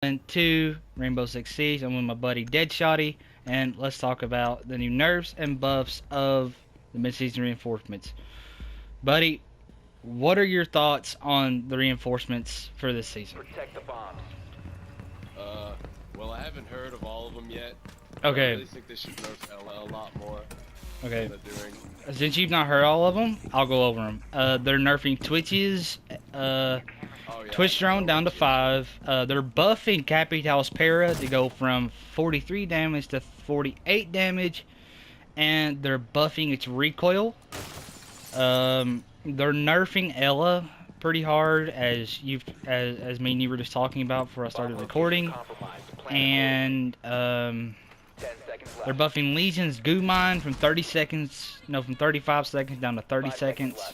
and 2, Rainbow Six Siege. I'm with my buddy Deadshotty, and let's talk about the new nerfs and buffs of the mid-season reinforcements. Buddy, what are your thoughts on the reinforcements for this season? Protect the bombs. Well, I haven't heard of all of them yet. Okay. I really think they should nerf LL a lot more. Okay. Than they're doing. Since you've not heard all of them, I'll go over them. They're nerfing Twitches, Twitch drone down to 5. They're buffing Capital's Para to go from 43 damage to 48 damage, and they're buffing its recoil. They're nerfing Ella pretty hard, as me and you were just talking about before I started recording, and they're buffing Legion's goo mine from 35 seconds down to 30 seconds.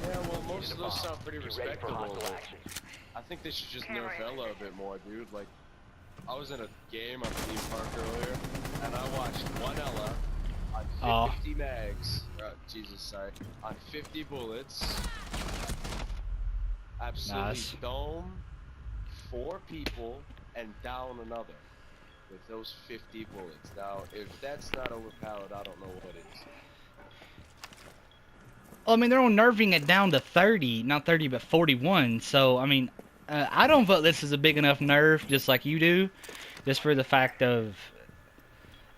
Yeah, well, most of those sound pretty respectable. I think they should just nerf Ella a bit more, dude. Like, I was in a game on Theme Park earlier, and I watched one Ella on 50 mags. On 50 bullets. Absolutely dome 4 people and down another with those 50 bullets. Now, if that's not overpowered, I don't know what is. Well, I mean, they're all nerfing it down to 30, not 30, but 41. So, I mean, I don't vote this is a big enough nerf, just like you do, just for the fact of,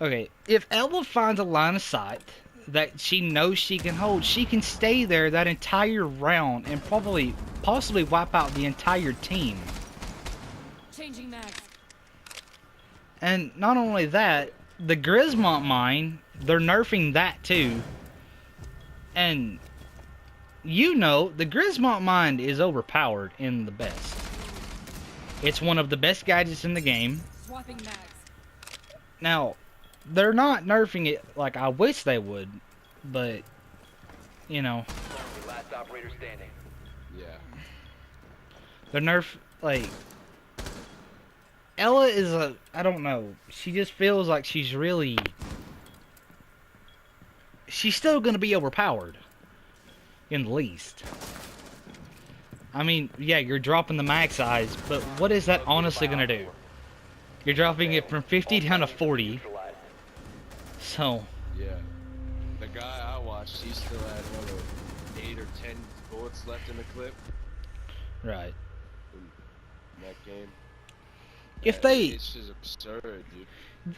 okay, if Ella finds a line of sight that she knows she can hold, she can stay there that entire round and possibly wipe out the entire team. Changing mags. And not only that, the Grismont mine, they're nerfing that too. And you know, the Grismont mine is overpowered in the best. It's one of the best gadgets in the game. Swapping mags. Now, they're not nerfing it like I wish they would, but you know. Last operator standing. Yeah. The nerf, like, Ella is I don't know. She just feels like she's still gonna be overpowered, in the least. I mean, yeah, you're dropping the mag size, but what is that honestly gonna do? You're dropping it from 50 down to 40. So. Yeah. The guy I watched, he still had another 8 or 10 bullets left in the clip. Right. In that game. If it's just absurd, dude.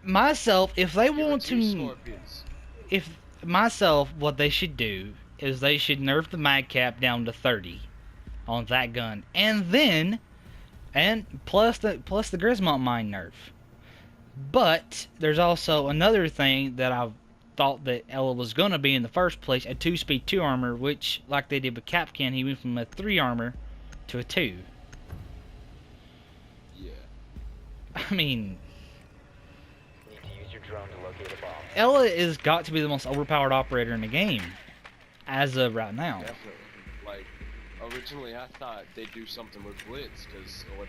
Myself, if they want to, what they should do is they should nerf the mag cap down to 30 on that gun, and plus the Grismont mine nerf. But there's also another thing that I thought that Ella was gonna be in the first place: a 2-speed 2 armor, which, like they did with Capcan, he went from a 3 armor to a 2. Yeah. I mean, Need to use your drone to locate a bomb. Ella is got to be the most overpowered operator in the game, as of right now. Definitely. Like, originally I thought they'd do something with Blitz, because what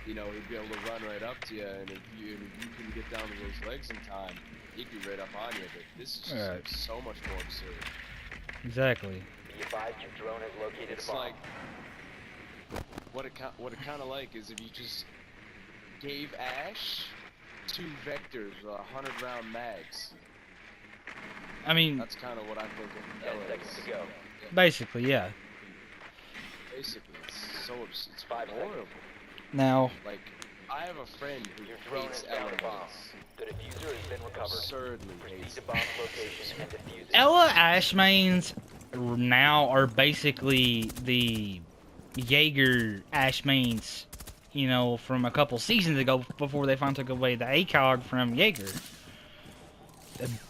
he'd be able to run right up to you, and if you can get down to those legs in time, he'd be right up on you, but this is just so much more absurd. Exactly. Be advised your drone has located It's a bomb. like, what it kind of like is if you just gave Ash 2 vectors with 100 round mags. I mean, That's kind of what I think of 10 Ella seconds is. to go. basically, yeah. Basically, it's 5 seconds. horrible. Now, Like, I have a friend who Your drone hates has found a bomb. Ella. The diffuser has been recovered. Absurdly Proceed hates to bomb's location and defuse it. Ella Ash mains now are basically the Jaeger Ash mains, you know, from a couple seasons ago before they finally took away the ACOG from Jaeger.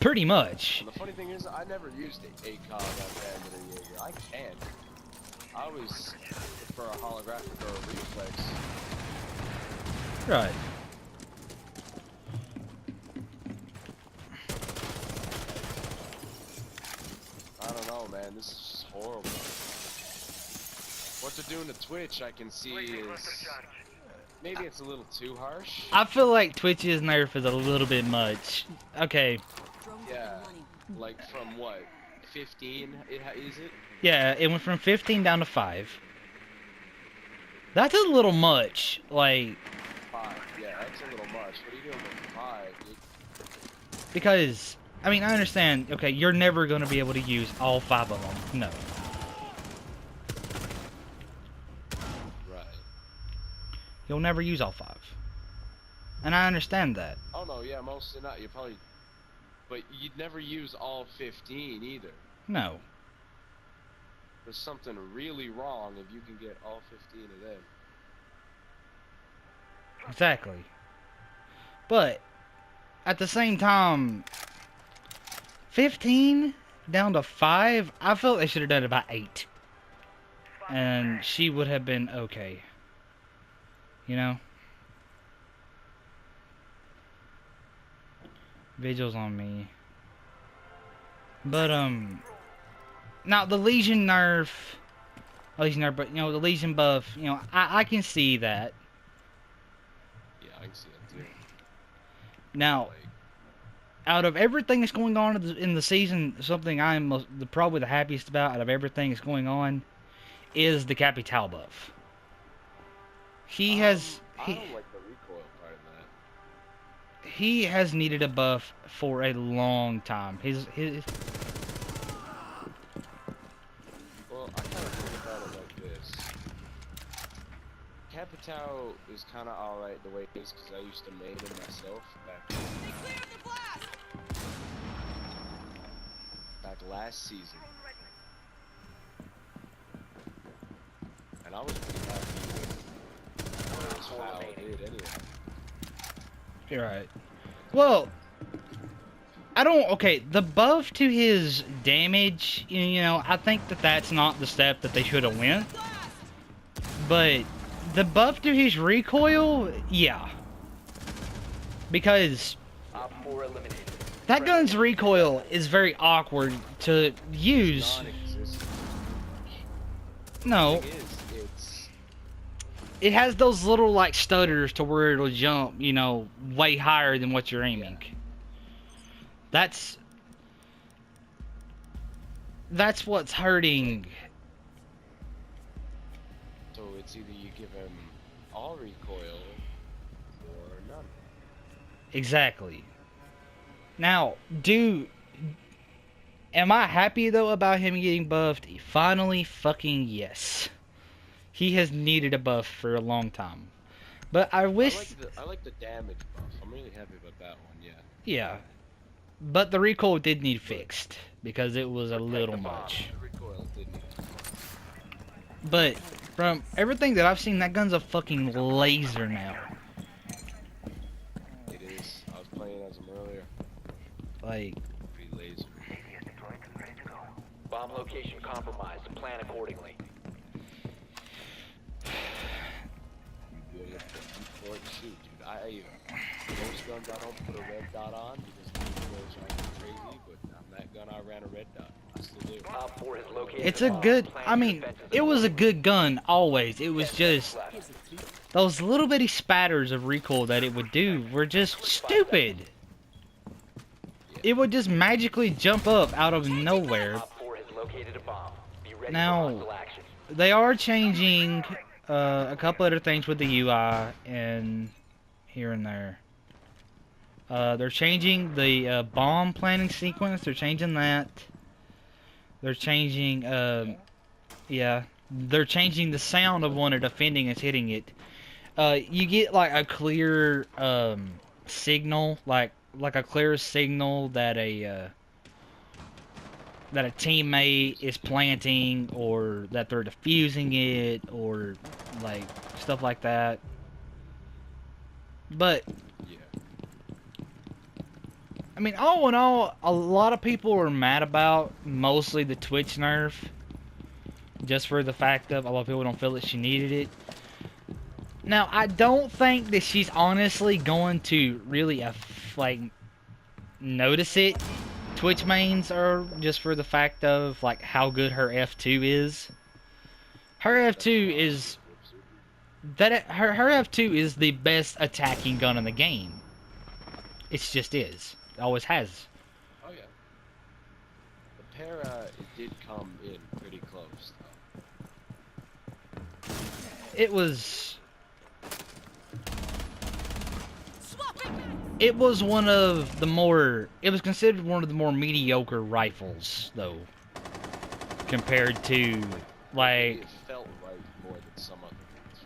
Pretty much. And the funny thing is, I never used the ACOG on Bandit or Jaeger. I can. I always prefer a holographic or a reflex. Right. I don't know, man. This is just horrible. What they're doing to Twitch, I can see is maybe it's a little too harsh. I feel like Twitch's nerf is a little bit much. Okay. Yeah. Like from what? 15? Is it? Yeah, it went from 15 down to 5. That's a little much. Like, 5. Yeah, that's a little much. What are you doing with 5? because, I mean, I understand, okay, you're never going to be able to use all 5 of them. No. Right. You'll never use all 5. And I understand that. Oh no, yeah, mostly not. You probably, but you'd never use all 15 either. No. There's something really wrong if you can get all 15 of them. Exactly. But, at the same time, 15 down to 5, I felt they should have done about 8. And she would have been okay. You know? Vigil's on me. But, now the Legion nerf, but, you know, the Legion buff, you know, I can see that. Yeah, I can see that too. Now, out of everything that's going on in the season, something I'm probably the happiest about out of everything that's going on is the Capital buff. He has... I don't like the recoil part of that. He has needed a buff for a long time. Well, I kind of think about it like this. Capital is kind of alright the way it is because I used to main it myself back last season. And I was pretty happy with how it did anyway. You're right. Well, I don't... Okay, the buff to his damage, you know, I think that that's not the step that they should have went. But the buff to his recoil, yeah. Because Op 4 eliminated. that gun's recoil is very awkward to use. Non-existent. No, The thing is, it's it has those little, like, stutters to where it'll jump, you know, way higher than what you're aiming. That's what's hurting. so it's either you give him all recoil or none. Exactly. Now, am I happy though about him getting buffed? Finally, fucking yes. He has needed a buff for a long time. But I wish... I like the damage buff. I'm really happy about that one, yeah. Yeah. But the recoil did need fixed, because it was a little much. The recoil did need to. But, from everything that I've seen, that gun's a fucking laser now. It is. I was playing as him earlier. Like, Pretty lazy. Bomb location compromised. Plan accordingly. You good for it? Shoot, dude. Most guns I don't put a red dot on because the recoil's like crazy, but on that gun I ran a red dot. I still do. Op 4 has located it's a a bomb. good... Plan I your mean, defenses it was a accordingly. good gun, always. It was 10 just... seconds left. Those little bitty spatters of recoil that it would do were just stupid. It would just magically jump up out of nowhere. Op 4 has located a bomb. Be ready Now- for hostile action. They are changing a couple other things with the UI and here and there. They're changing the bomb planning sequence. They're changing that. They're changing, yeah. They're changing the sound of when a defending is hitting it. You get like a clear signal, like a clear signal that a teammate is planting, or that they're defusing it, or like stuff like that. But Yeah. I mean, all in all, a lot of people are mad about mostly the Twitch nerf, just for the fact of a lot of people don't feel that she needed it. Now, I don't think that she's honestly going to really like notice it. Twitch mains are, just for the fact of like how good her F2 is. Her F2 is her F2 is the best attacking gun in the game. It just is. It always has. Oh yeah. The para, it did come in pretty close. it was Swapping mag. it was one of the more it was considered one of the more mediocre rifles though compared to like It felt right more than some other ones.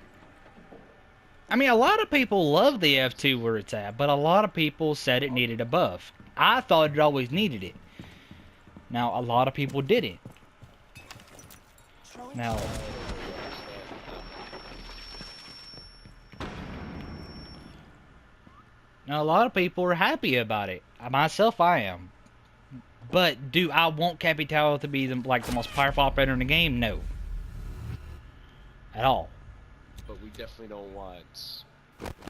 I mean a lot of people love the F2 where it's at, but a lot of people said it needed a buff. I thought it always needed it. Now a lot of people didn't. Now a lot of people are happy about it. Myself, I am. But do I want Capital to be the most powerful operator in the game? No. At all. But we definitely don't want.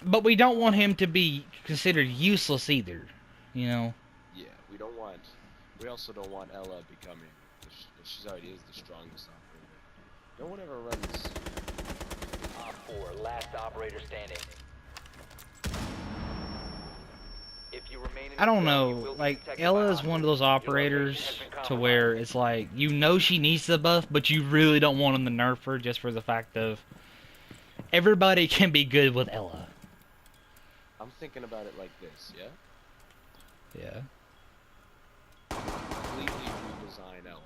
But we don't want him to be considered useless either. You know? Yeah, we don't want. We also don't want Ella becoming. She's already is the strongest operator. No one ever runs. Op 4, last operator standing. If you remain in I don't the zone, you know. will be Like, detected Ella by is one of those hostiles. Your location operators has been to compromised. where it's like, you know she needs the buff, but you really don't want him to nerf her just for the fact of everybody can be good with Ella. I'm thinking about it like this, yeah? Yeah. Completely redesign Ella.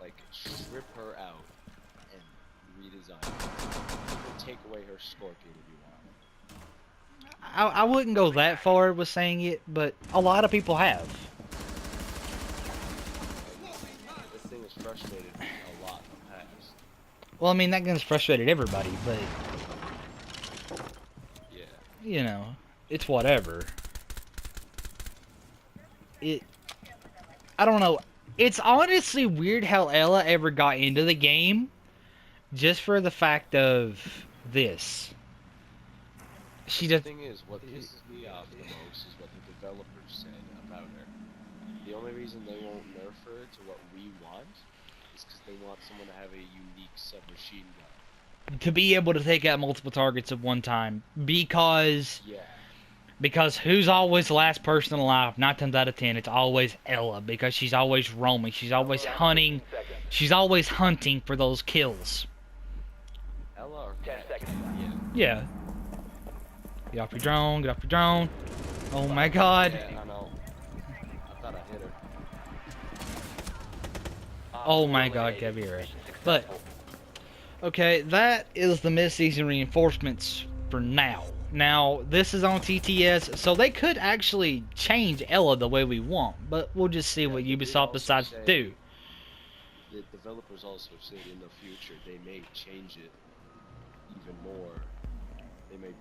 Like, strip her out and redesign her. Even take away her scorpion if you want. I wouldn't go that far with saying it, but a lot of people have. This thing has frustrated me a lot in the past. Well, I mean, that gun's frustrated everybody, but, Yeah. you know, it's whatever. I don't know. It's honestly weird how Ella ever got into the game, just for the fact of this. She The does. thing is, what pisses me off the most is what the developers said about her. The only reason they won't nerf her to what we want is because they want someone to have a unique submachine gun. To be able to take out multiple targets at one time, because Yeah. who's always the last person alive? 9 times out of 10, it's always Ella, because she's always roaming, she's always hunting, 15 seconds. she's always hunting for those kills. Ella or 10 Cat? seconds. Yeah. Yeah. Get off your drone, get off your drone. Oh my god. Yeah, I know. I thought I hit her. Op Oh 4 my god, eliminated. Kevira. Mission But, successful. okay, that is the mid-season reinforcements for now. Now, this is on TTS, so they could actually change Ella the way we want, but we'll just see Yeah, what but they Ubisoft also decides to say- do. The developers also said in the future they may change it even more. They may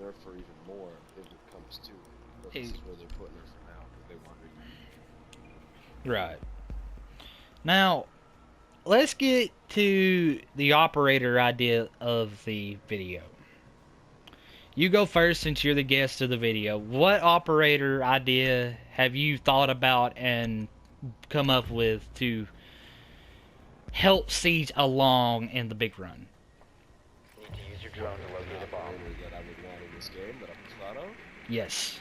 nerf her even more if it comes to it. But this is where they're putting her for now. They want her. Right. Now, let's get to the operator idea of the video. You go first since you're the guest of the video. What operator idea have you thought about and come up with to help Siege along in the big run? Need to use your drone to locate a bomb. Operator that I would want in this game that I've thought of. Yes.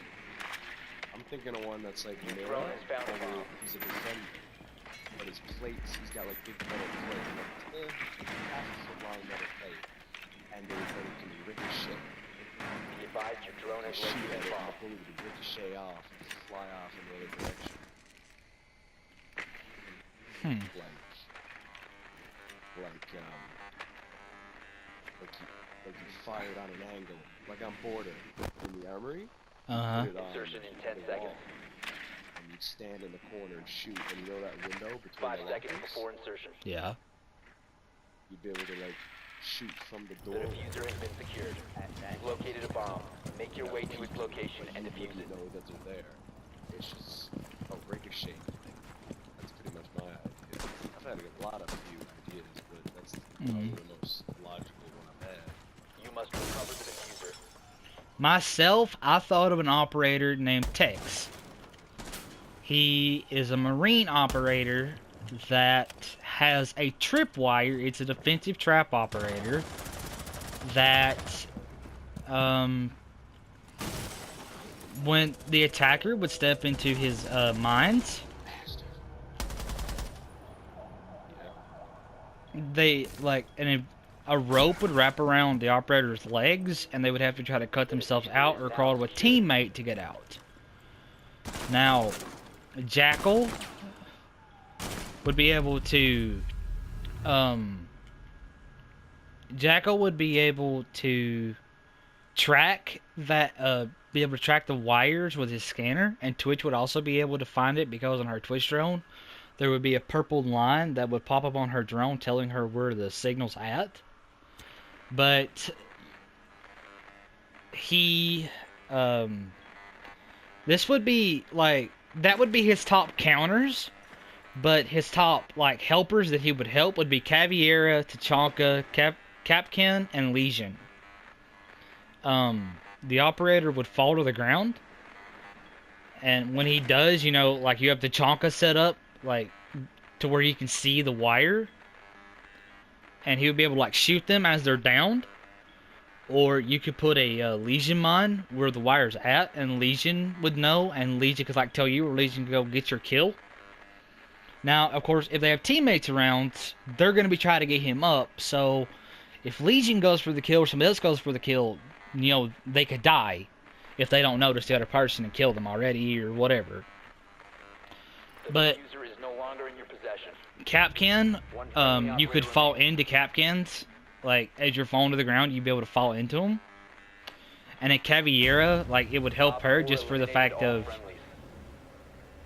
I'm thinking of one that's like Your Mira, drone has found a only bomb. he's a defender. But his plates, he's got like big metal plate, like half a foot long metal plate. And they can ricochet. Be advised your drone has Shoot located at a it, bomb. and the bullet would ricochet off and fly off in the other direction. Hmm. Like you fired on an angle, like on border in the armory. Uh-huh. Put it on Insertion in the 10 wall, seconds. And you'd stand in the corner and shoot, and you know that window between 5 the seconds lockers? before insertion. Yeah. You'd be able to like shoot from the The door. diffuser has been secured. You've located a bomb. Make your way to its location and defuse You it. know that they're there. It's just a ricochet. That's pretty much my idea. I've had a lot of few ideas, but that's probably the most logical one I've had. You must recover the diffuser. Myself, I thought of an operator named Tex. He is a marine operator that has a tripwire. It's a defensive trap operator that, when the attacker would step into his mines, Bastard. Yeah. they like, and a rope would wrap around the operator's legs, and they would have to try to cut themselves out or crawl to a teammate to get out. Now, Jackal would be able to, Jackal would be able to track that, be able to track the wires with his scanner, and Twitch would also be able to find it because on her Twitch drone, there would be a purple line that would pop up on her drone telling her where the signal's at. But he, this would be like, that would be his top counters, but his top like helpers that he would help would be Caviera, Tachanka, Capcan, and Legion. The operator would fall to the ground, and when he does, you know, like you have Tachanka set up like to where you can see the wire, and he would be able to like shoot them as they're downed. Or you could put a Legion mine where the wire's at, and Legion would know, and Legion could like tell you, or Legion could go get your kill. Now, of course, if they have teammates around, they're going to be trying to get him up. So, if Legion goes for the kill or somebody else goes for the kill, you know, they could die if they don't notice the other person and kill them already or whatever. But User is no longer in your possession. Capcan, you could fall into Capcans. Like, as you're falling to the ground, you'd be able to fall into them. And at Caviera, like, it would help her just for the fact of,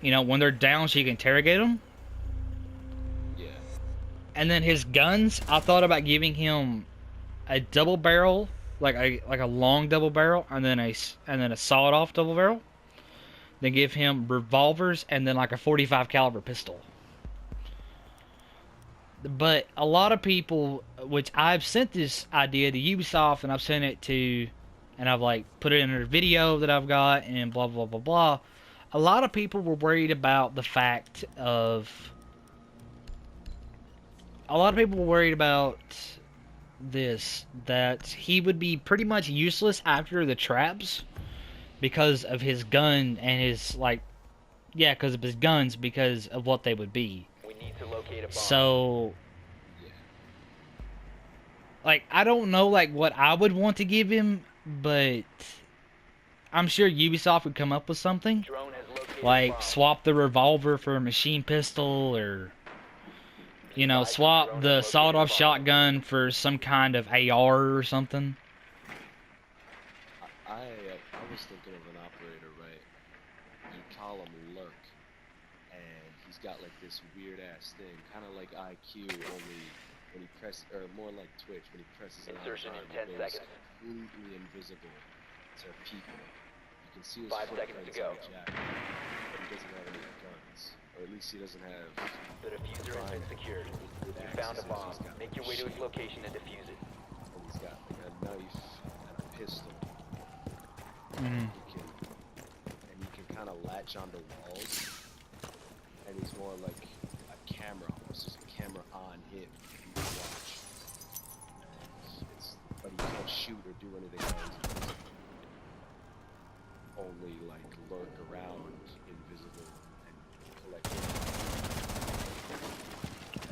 you know, when they're down, she can interrogate them. Yeah. And then his guns, I thought about giving him a double barrel, like a long double barrel, and then a sawed-off double barrel. Then give him revolvers and then like a 45 caliber pistol. But a lot of people, which I've sent this idea to Ubisoft, and I've sent it to, and I've like put it in a video that I've got, and blah blah blah blah. A lot of people were worried about the fact of, a lot of people were worried about this, that he would be pretty much useless after the traps because of his gun and his like, yeah, because of his guns, because of what they would be. We need to locate a bomb. So, like, I don't know, like, what I would want to give him, but I'm sure Ubisoft would come up with something. Drone has located Like, bomb. swap the revolver for a machine pistol, or, you know, swap the sawed-off shotgun for some kind of AR or something. I was thinking of an operator, right? You call him Lurk, and he's got like this weird ass thing, kind of like IQ, only when he presses, or more like Twitch, when he presses an Insertion in icon, 10 he goes seconds. completely invisible to people. You can see his 5 seconds to footprints go. on the jacket, but he doesn't have any guns, or at least he doesn't have. The diffuser has been secured. You found a bomb. Make your way to its location and defuse it. And he's got like a knife and a pistol. Mm-hmm. And you can kind of latch onto walls, and he's more like a camera, almost just a camera on him. You can watch. But he can't shoot or do anything else. Only like lurk around, invisible, and collect.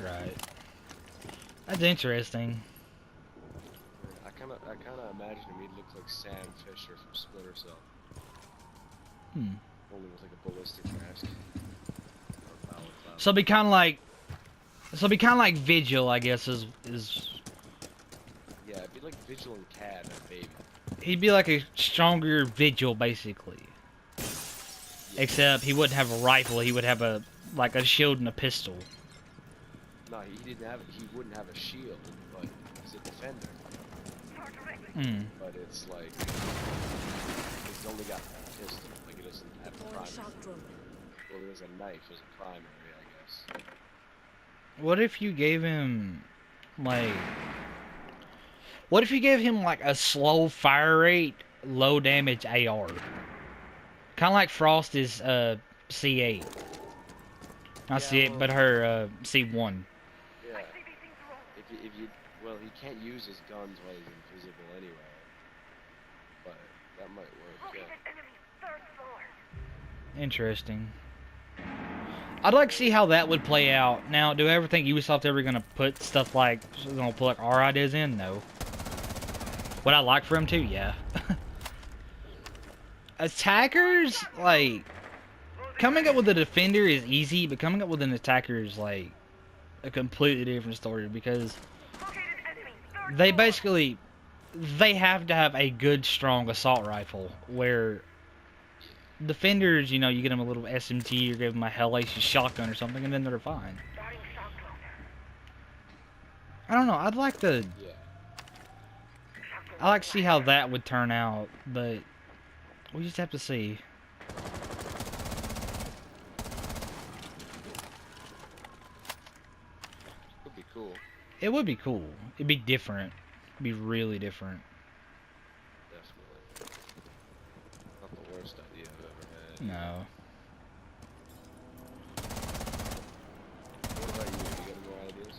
Right. That's interesting. I kind of imagine him. He'd look like Sam Fisher from Splinter Cell. Hmm. Only with like a ballistic mask. Or balaclava. So it'd be kind of like Vigil, I guess, is Yeah, it'd be like Vigil and Cad, baby. he'd be like a stronger Vigil, basically. Yeah. Except he wouldn't have a rifle, he would have a shield and a pistol. No, he wouldn't have a shield, but he's a defender. Hmm. But it's like, he's only got a pistol, like he doesn't have a primary. Well, there's a knife as a primary, I guess. What if you gave him, like... What if you gave him, like, a slow fire rate, low damage AR? Kind of like Frost is, C8. Not C8, but her, C1. Yeah. If you, well, he can't use his guns while he's invisible anyway. But that might work, yeah. Interesting. I'd like to see how that would play out. Now, do I ever think Ubisoft ever gonna put stuff like our ideas in? No. Would I like for them to? Yeah. Attackers, like, coming up with a defender is easy, but coming up with an attacker is like a completely different story because they basically have to have a good, strong assault rifle where defenders, you know, you get them a little SMG or give them a hellacious shotgun or something, and then they're fine. I don't know. I'd like to. Yeah. I like to see how that would turn out, but we just have to see. Could be cool. It would be cool. It'd be different. It'd be really different. Definitely. Not the worst idea I've ever had. No. What about you? You got more ideas?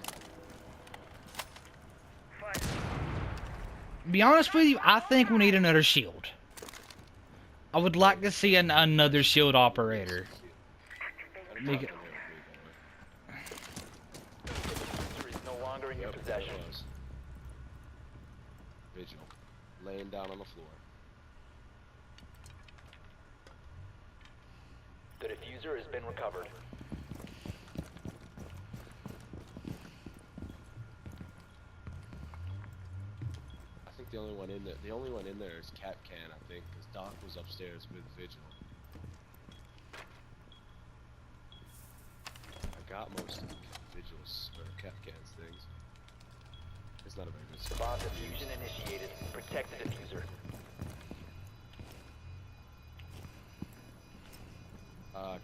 Be honest with you, I think we need another shield. I would like to see another shield operator. Make it- Diffuser is no longer in your possession. Vigil. Laying down on the floor. The diffuser has been recovered. I think the only one in there is Cat Can, I think, because Doc was upstairs with Vigil. I got most of Vigil's or Cat Can's things. It's not a very good spot. Bomb diffusion initiated. Protect the diffuser.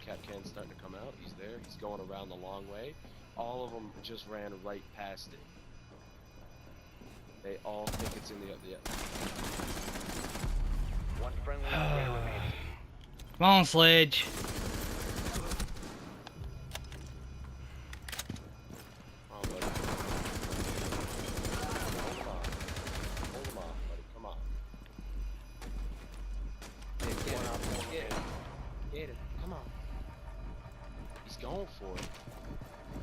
Cat Can's starting to come out. He's there. He's going around the long way. All of them just ran right past it. They all think it's in the One friendly operator remaining. Come on, Sledge. Oh, buddy. Hold him off, buddy. Come on. Get it. Come on. He's going for it.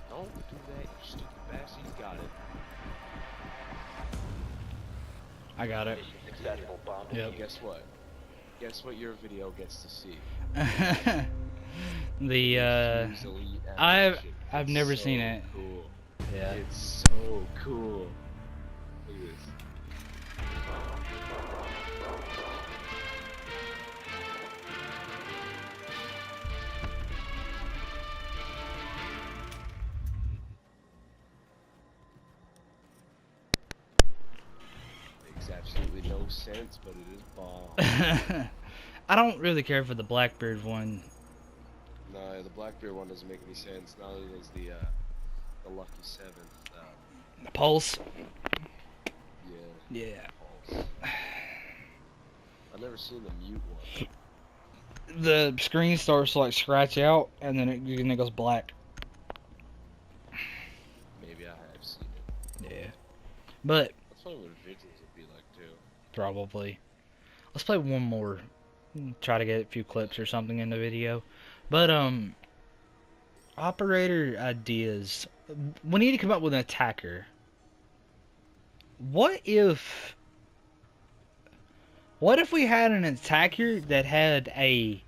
Don't do that, you stupid bastard. He's got it. I got it. Mission successful. Bomb Yep. defused. Guess what? Guess what your video gets to see? The Fuse Elite I've action. It's never so seen it. Cool. Yeah. It's so cool. Look at this. Makes absolutely no sense, but it is bomb. I don't really care for the Blackbeard one. No, the Blackbeard one doesn't make any sense. Neither does the Lucky Seventh. The Pulse. Yeah. Yeah. Pulse. I've never seen the mute one. The screen starts to like scratch out, and then it goes black. Maybe I have seen it. Yeah. But That's probably what Vigils would be like too. probably. Let's play one more. Try to get a few clips or something in the video. But operator ideas. We need to come up with an attacker. What if we had an attacker that had a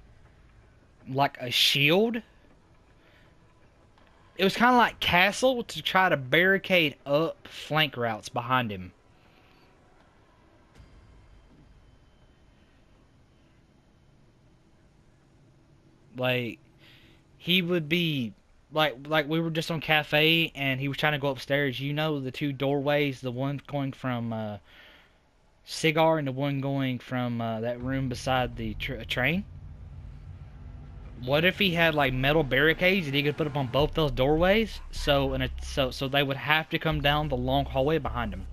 shield? It was kind of like Castle to try to barricade up flank routes behind him. Like, he would be like we were just on cafe and he was trying to go upstairs. You know the two doorways, the one going from Cigar and the one going from that room beside the train? What if he had like metal barricades that he could put up on both those doorways? So they would have to come down the long hallway behind him.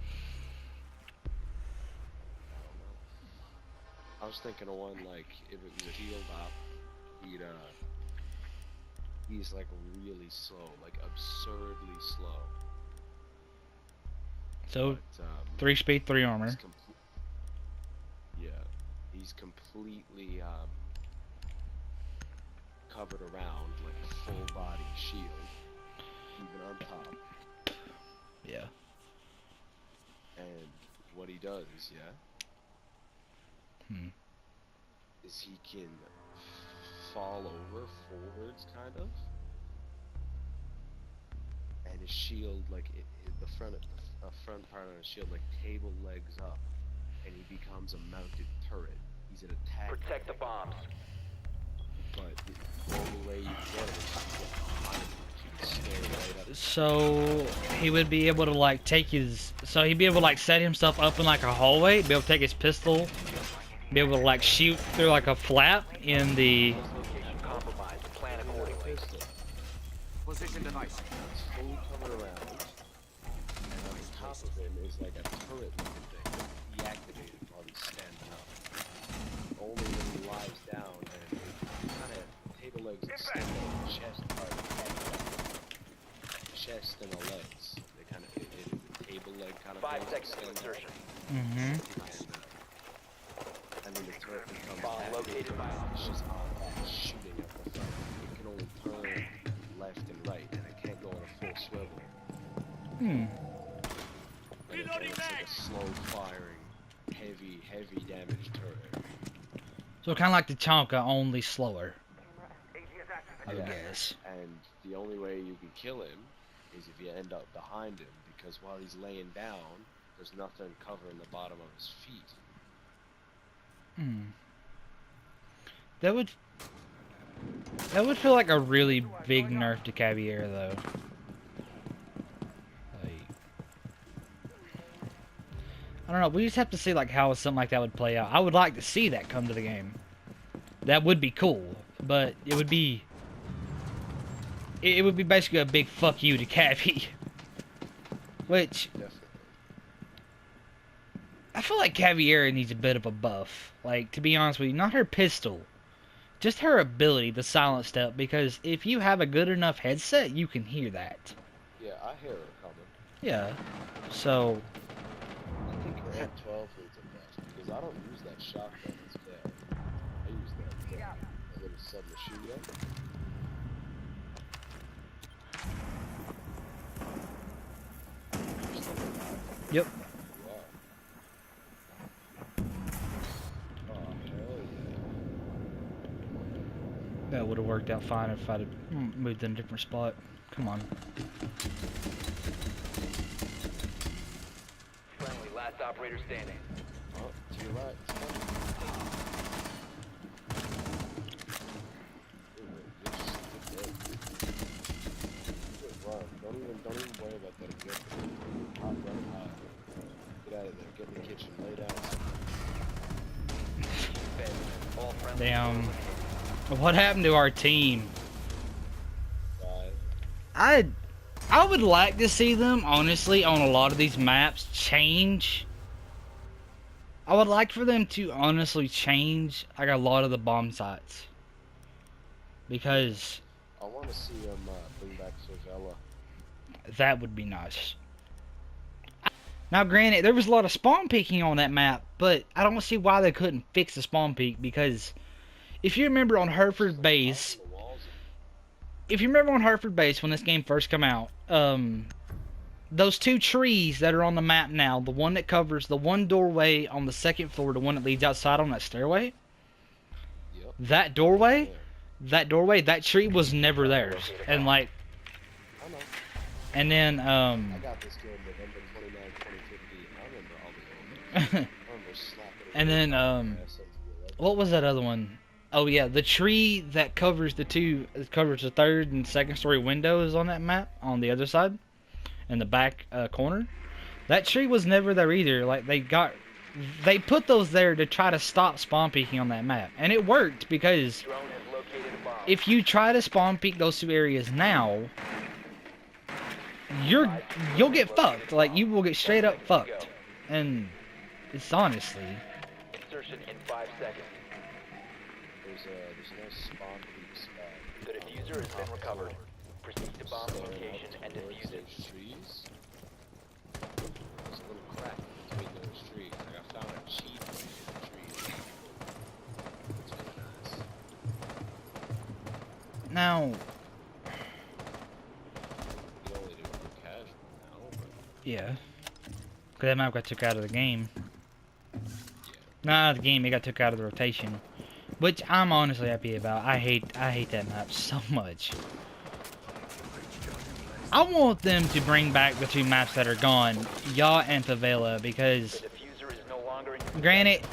I was thinking of one like if it was a healed op, he's like really slow, like absurdly slow. So But, 3 speed, 3 armor. he's completely covered around like a full body shield, even on top. Yeah. And what he does, is he can fall over forwards, kind of, and his shield, like the front part on his shield, like table legs up, and he becomes a mounted turret. He's an attack. Protect the bombs. But the only way you get it is to get behind him. You can stare right up. So he would be able to like take his. So he'd be able to like set himself up in like a hallway. Be able to take his pistol. Be able to like shoot through like a flap in the. Location compromised. Plan accordingly. Position device. It's fully covered around, and on top of him is like a turret looking thing that he activated while he's standing up. Only when he lies down and kind of table legs extend out the chest part of the head. Chest and the legs. They kind of, the table leg kind of 5 things seconds to extend out. insertion. And then the turret becomes Bomb located by it's just shooting at the front. It can only turn left and right, and it can't go on a full swivel. And it's like a slow firing, heavy damage turret. So kind of like the Tonka, only slower. I would Yeah. guess. And the only way you can kill him is if you end up behind him, because while he's laying down, there's nothing covering the bottom of his feet. That would feel like a really big nerf to Caviar though. Like, I don't know. We just have to see like how something like that would play out. I would like to see that come to the game. That would be cool, but it would be basically a big fuck you to Cavi. Which Definitely. I feel like Caviera needs a bit of a buff. Like, to be honest with you, not her pistol, just her ability to silence stuff. Because if you have a good enough headset, you can hear that. Yeah, I hear her coming. Yeah. So, I think her M12 leads it best, because I don't use that shotgun as bad. I use that little submachine gun. yep. Wow. Oh, hell yeah. That would have worked out fine if I'd have moved in a different spot. Come on. Friendly, last operator standing. Oh, to your right. It's coming. Run. Don't even worry about that. Get hot, run high. Get out of there. Get in the kitchen. Lay down. Fed. All friendly. Damn. What happened to our team? Five. I would like to see them, honestly, on a lot of these maps, change. I would like for them to honestly change, like, a lot of the bomb sites. Because I want to see them bring back Favela. that would be nice. Now, granted, there was a lot of spawn peeking on that map, but I don't see why they couldn't fix the spawn peek, because if you remember on Hereford Base, when this game first came out, those two trees that are on the map now, the one that covers the one doorway on the second floor, the one that leads outside on that stairway, Yep. that tree was never theirs. And like, I know. and then, I got this game November 29, 2015. I remember all the old. I remember slapping it. and then, what was that other one? Oh yeah, the tree that covers the third and second story windows on that map on the other side, in the back corner. That tree was never there either. Like they put those there to try to stop spawn peeking on that map, and it worked because Drone has located a bomb. if you try to spawn peek those two areas now, you'll get fucked. Like you will get straight up fucked, and it's honestly. Insertion in 5 seconds. There's no spawn peak spot. The diffuser has been recovered. Proceed to bomb location and defuse it. Those trees. There's a little crack between those trees. Like I found a cheat in the trees. It's really nice. Now, You only do it for casual now, but yeah. Because that map got took out of the game. yeah. Not out of the game, it got took out of the rotation. Which I'm honestly happy about. I hate that map so much. I want them to bring back the two maps that are gone, Yacht and Favela, because The diffuser is no longer in granted,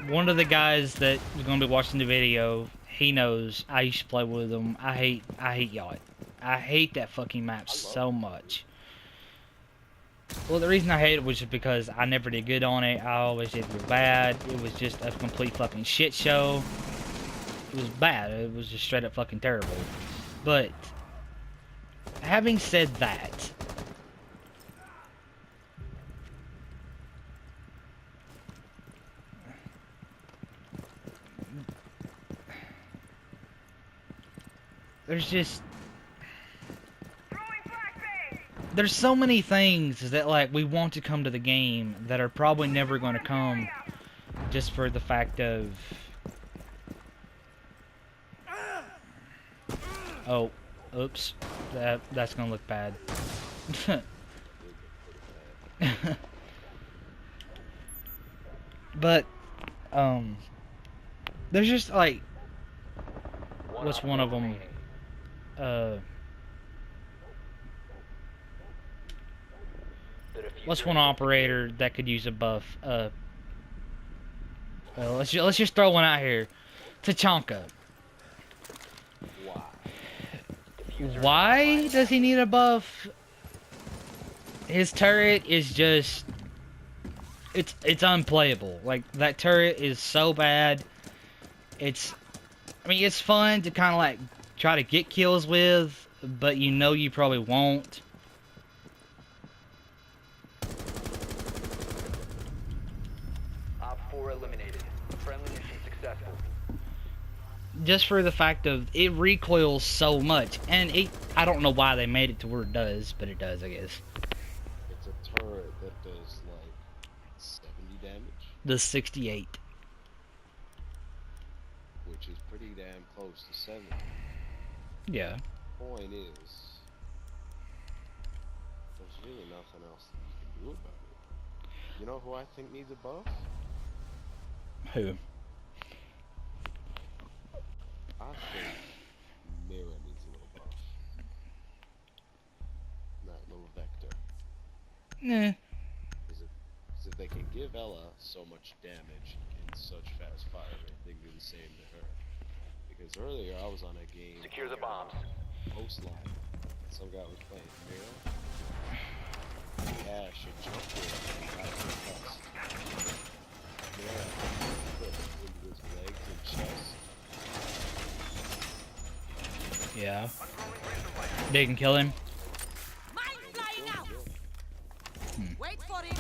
one of the guys that is going to be watching the video, he knows I used to play with them. I hate Yacht. I hate that fucking map so much. Well, the reason I hate it was just because I never did good on it. I always did real bad. It was just a complete fucking shit show. It was bad. It was just straight up fucking terrible. But having said that, there's so many things that like we want to come to the game that are probably never going to come, just for the fact of oh, oops, that's gonna look bad. But there's just like, what's one of them? What's one operator that could use a buff? Let's just throw one out here. Tachanka. Wow. Why does he need a buff? His turret is just, it's unplayable. Like, that turret is so bad. I mean, it's fun to kind of like try to get kills with, but you know you probably won't. Op 4 eliminated. Friendly mission successful. Just for the fact of it recoils so much, and I don't know why they made it to where it does, but it does, I guess. It's a turret that does like 70 damage, The 68. which is pretty damn close to 70. Yeah. Point is, there's really nothing else that you can do about it. You know who I think needs a buff? Who? I think Mira needs a little buff. That little vector. Nah. Because if they can give Ella so much damage in such fast fire, they can do the same to her. Because earlier I was on a game. Secure the bombs. Coastline. Some guy was playing Mira. Yeah, she jumped in and got her chest. Mira put into his legs and chest. Yeah. They can kill him. Mine flying out. Wait for it.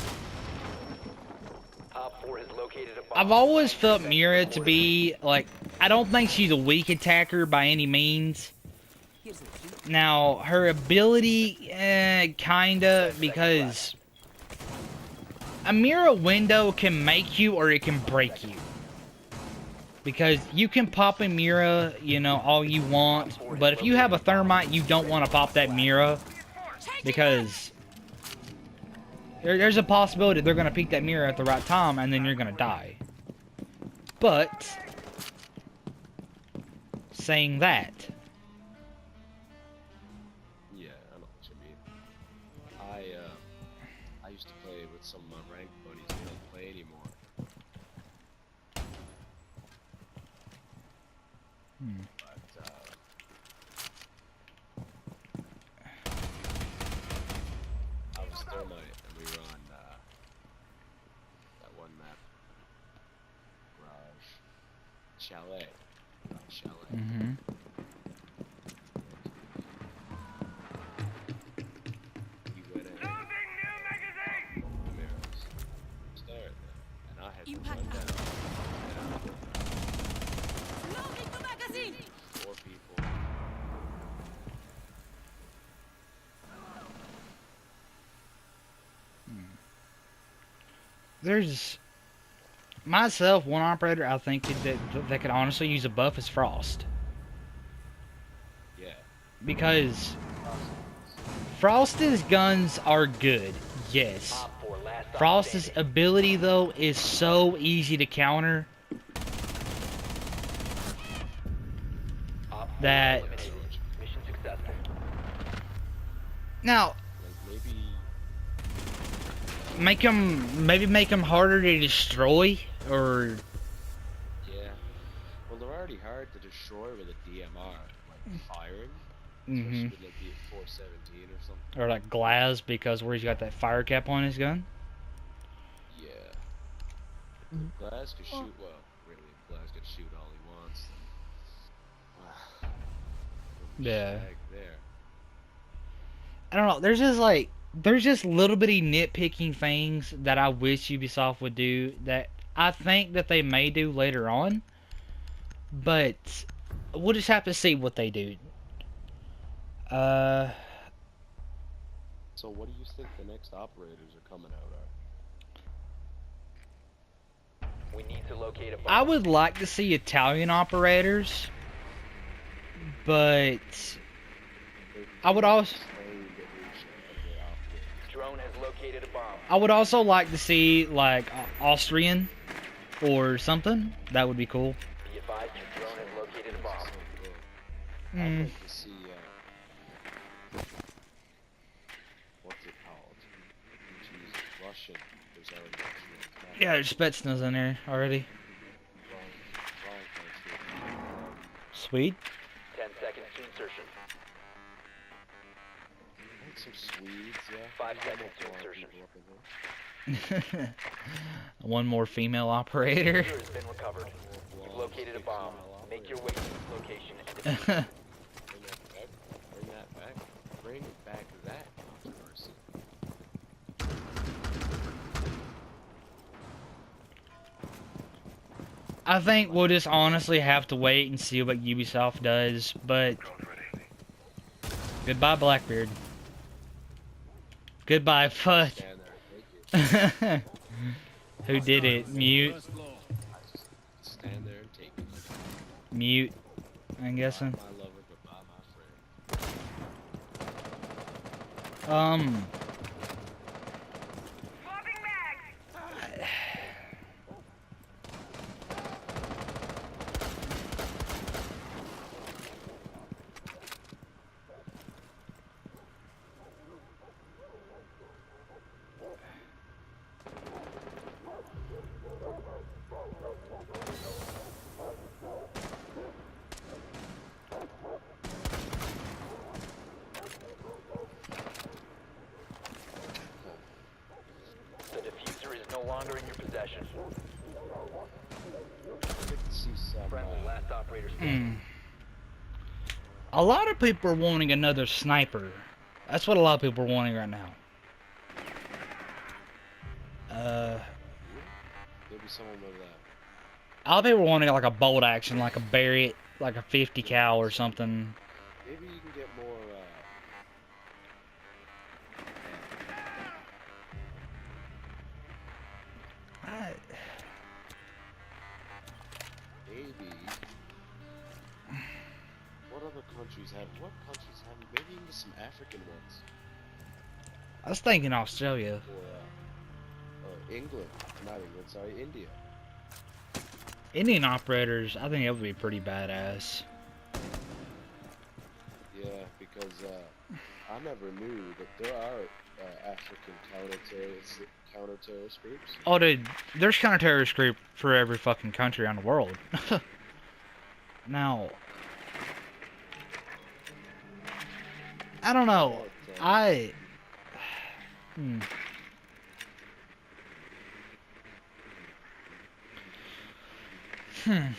Op 4 has located a bomb. I've always felt Mira to be, like, I don't think she's a weak attacker by any means. Here's a treat. Now, her ability, kinda, because a Mira window can make you or it can break you. Because you can pop a Mira, you know, all you want, but if you have a thermite, you don't want to pop that Mira, because there's a possibility they're going to peek that Mira at the right time, and then you're going to die. But, saying that, Yeah, I know what you mean. I used to play with some of my ranked buddies. They don't play anymore. But I was thermite, and we were on that one map, Garage Chalet. Chalet. mm-hmm. He went in. The mirrors. Stare at them, and I had to Impact run down. Loading the magazine. 4 people. There's myself, one operator I think that could honestly use a buff is Frost. because Frost's guns are good, yes. Op 4, last stop Frost's standing. ability, though, is so easy to counter Op 4 that... eliminated. Mission successful. Now, Like maybe make them harder to destroy, or... yeah. Well, they're already hard to destroy with a DMR, like firing. Mhm. Especially with like the 417 or something. Or like Glaz, because where he's got that fire cap on his gun. Yeah. Glass could shoot well. Really, Glass could shoot all he wants. Yeah. Shag there. I don't know. There's just little bitty nitpicking things that I wish Ubisoft would do that I think that they may do later on, but we'll just have to see what they do. So what do you think the next operators are coming out are? We need to locate a bomb. I would like to see Italian operators, but I would also Drone has located a bomb. I would also like to see like Austrian or something. That would be cool. Be advised your drone has located a bomb. I'd Mm. like to see, what's it called? Jeez, Russian. There's already Russian. Yeah, there's Spetsnaz in there already. Wrong country. Sweet. 10 seconds to insertion. I think some Swedes, yeah. 5 seconds to insertion. One more female operator. User has been recovered. You've located a bomb. Make your way to its location and defuse it. Bring that back. Bring that back. Bring back that controversy. I think we'll just honestly have to wait and see what Ubisoft does, but goodbye Blackbeard. Goodbye Fudd. Stand there and take it. Who did it? Mute. I just stand there and take it. Mute. I'm guessing. My lover, goodbye, my friend. The diffuser is no longer in your possession. Good to see some, Friendly, last operator standing. A lot of people are wanting another sniper. That's what a lot of people are wanting right now. maybe someone with that. A lot of people are wanting like a bolt action, like a Barrett, like a 50 cal or something. Maybe you can get more, maybe. What other countries have? What countries have? Maybe you can get some African ones, I was thinking Australia. or England. Not England. Sorry, India. Indian operators, I think that would be pretty badass. Yeah, because I never knew that there are African counter-terrorist groups. Oh, dude, there's counter-terrorist group for every fucking country on the world. Now, I don't know. I we'll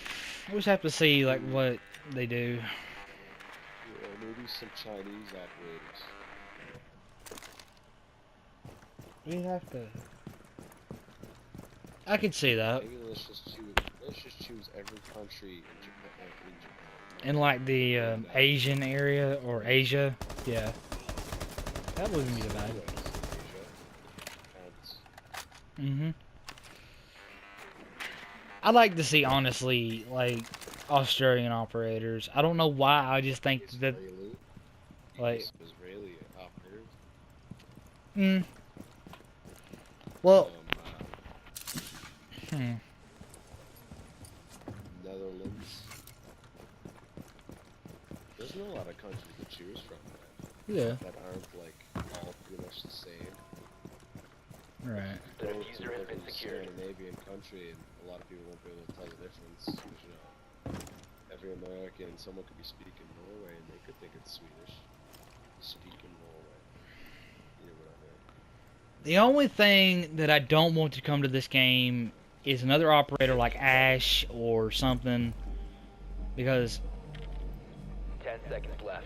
just have to see like what they do. Yeah, maybe some Chinese operators. We have to. I could see that. Maybe let's just choose every country in Japan. In like the Asian area or Asia, yeah. That wouldn't be bad. Mhm. I'd like to see, honestly, like Australian operators. I don't know why. I just think that. Like, Israeli operators. mm, well, Netherlands. There's not a lot of countries to choose from yeah, that aren't like all pretty much the same. right. The Go to diffuser has like been a secured. Scandinavian country, and a lot of people won't be able to tell the difference. 'Cause, you know, every American, someone could be speaking Norway, and they could think it's Swedish. Speaking Norway. You know what I mean? The only thing that I don't want to come to this game is another operator like Ash or something, because 10 seconds left.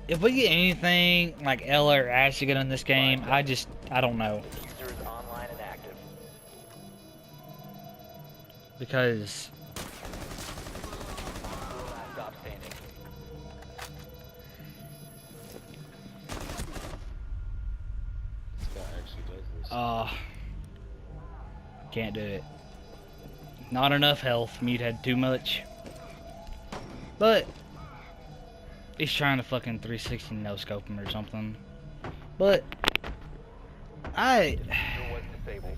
if we get anything like Ella or Ash to get in this game, I don't know. Diffuser is online and active. Because Last stop standing. This guy actually does this. can't do it. Not enough health. Mute had too much. But he's trying to fucking 360 no scope him or something. But Diffuser was disabled.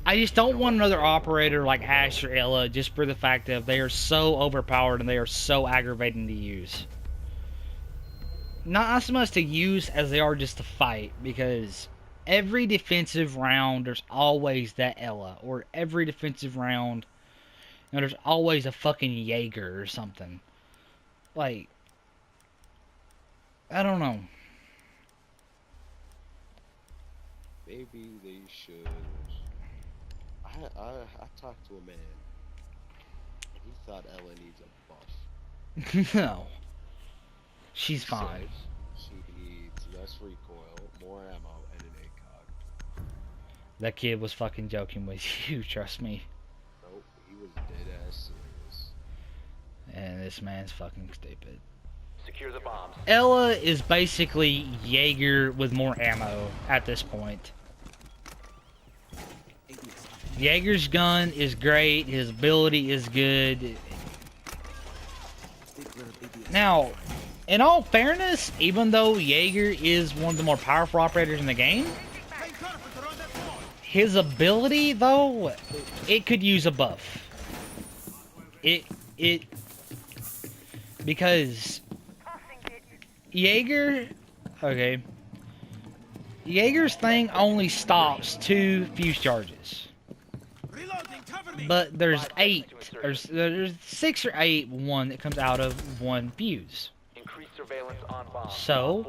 I just don't want another operator like Ash or Ella just for the fact that they are so overpowered and they are so aggravating to use. Not so much to use as they are just to fight, because every defensive round there's always that Ella, or every defensive round, you know, there's always a fucking Jaeger or something. Like, I don't know. Maybe they should. I talked to a man. He thought Ella needs a buff. No. She's He fine. said she needs less recoil, more ammo, and an ACOG. That kid was fucking joking with you, trust me. Nope, he was dead ass serious. And this man's fucking stupid. Secure the bombs. Ella is basically Jaeger with more ammo at this point. Jaeger's gun is great, his ability is good. Now, in all fairness, even though Jaeger is one of the more powerful operators in the game, his ability, though, it could use a buff. Because Jaeger, okay, Jaeger's thing only stops 2 fuse charges. But there's 8, or there's 6 or 8 one that comes out of 1 fuse. Increased surveillance on bombs. So,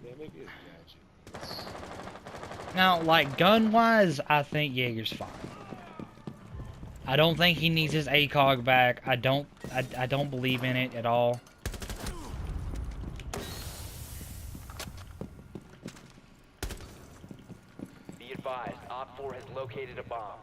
Yeah, maybe a gadget. now, like, gun-wise, I think Jaeger's fine. I don't think he needs his ACOG back. I don't believe in it at all. Be advised, Op 4 has located a bomb.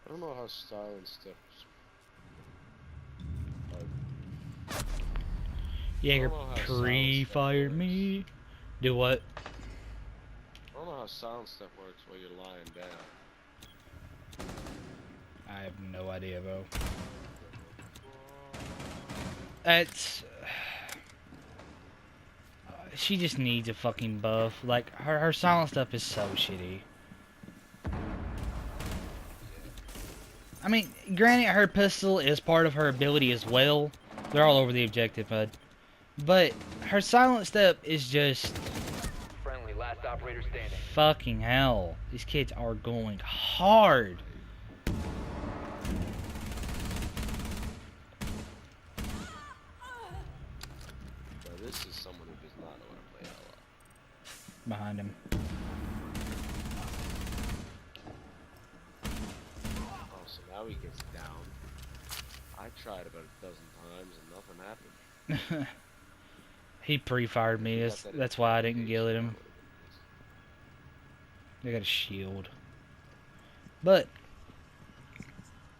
I don't know how silent stuff is. Jaeger I don't know how pre-fired sound me. Do what? I don't know how sound stuff works while you're lying down. I have no idea, bro. That's... She just needs a fucking buff. Like, her silent stuff is so shitty. I mean, granted, her pistol is part of her ability as well. They're all over the objective HUD. But her silent step is just... Friendly, last operator standing. Fucking hell. These kids are going hard. Now this is someone who does not know how to play Ella. Behind him. Oh, so now he gets down. I tried about a dozen times and nothing happened. He pre-fired me. That's why I didn't kill him. They got a shield. But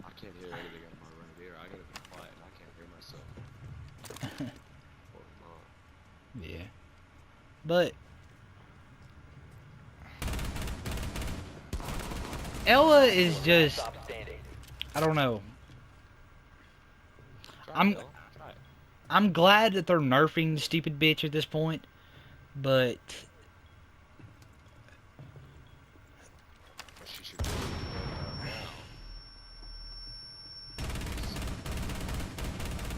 I can't hear anything out of my right ear. I gotta be quiet. I can't hear myself. Or not. yeah. But Ella is just, Stop standing. I don't know. Try I'm- it, Bill. Try it. I'm glad that they're nerfing the stupid bitch at this point, but But she should be right now.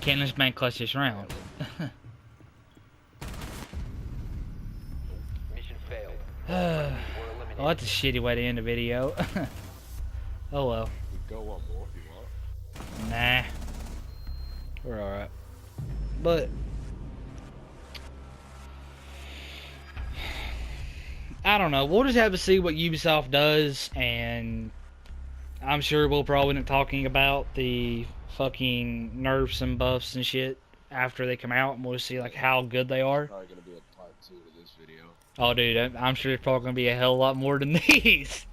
Cannon's man clutch this round. Mission failed. Well, Were eliminated. that's a shitty way to end the video. Oh well. We go one more if you want. Nah. We're alright. But I don't know. We'll just have to see what Ubisoft does, and I'm sure we'll probably end up talking about the fucking nerfs and buffs and shit after they come out, and we'll see like how good they are. Probably gonna be a part 2 to this video. Oh, dude, I'm sure there's probably gonna be a hell of a lot more than these.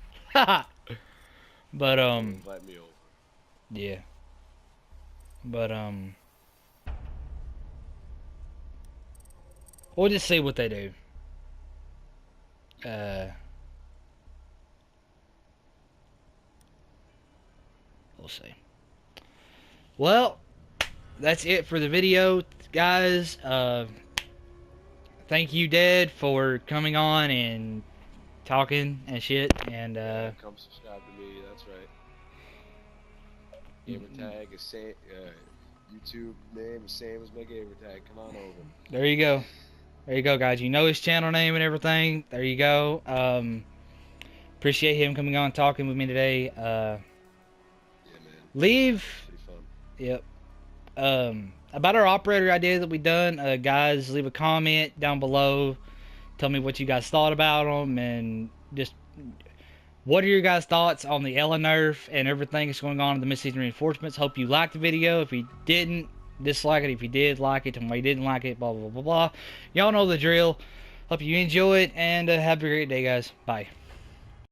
But Invite me over. yeah. But we'll just see what they do. We'll see. Well, that's it for the video, guys. Thank you, Dad, for coming on and talking and shit. And Come subscribe to me. That's right. Gamer tag is same. YouTube name is same as my gamer tag. Come on over. there you go. There you go, guys. You know his channel name and everything. There you go. Appreciate him coming on and talking with me today. Yeah, man. Leave. Pretty fun. Yep. About our operator idea that we done, guys, leave a comment down below. Tell me what you guys thought about them, and just what are your guys' thoughts on the Ella nerf and everything that's going on in the mid-season reinforcements. Hope you liked the video. If you didn't, dislike it. If you did like it, tell me why you didn't like it. Blah blah blah blah. Y'all know the drill. Hope you enjoy it, and have a great day, guys. Bye.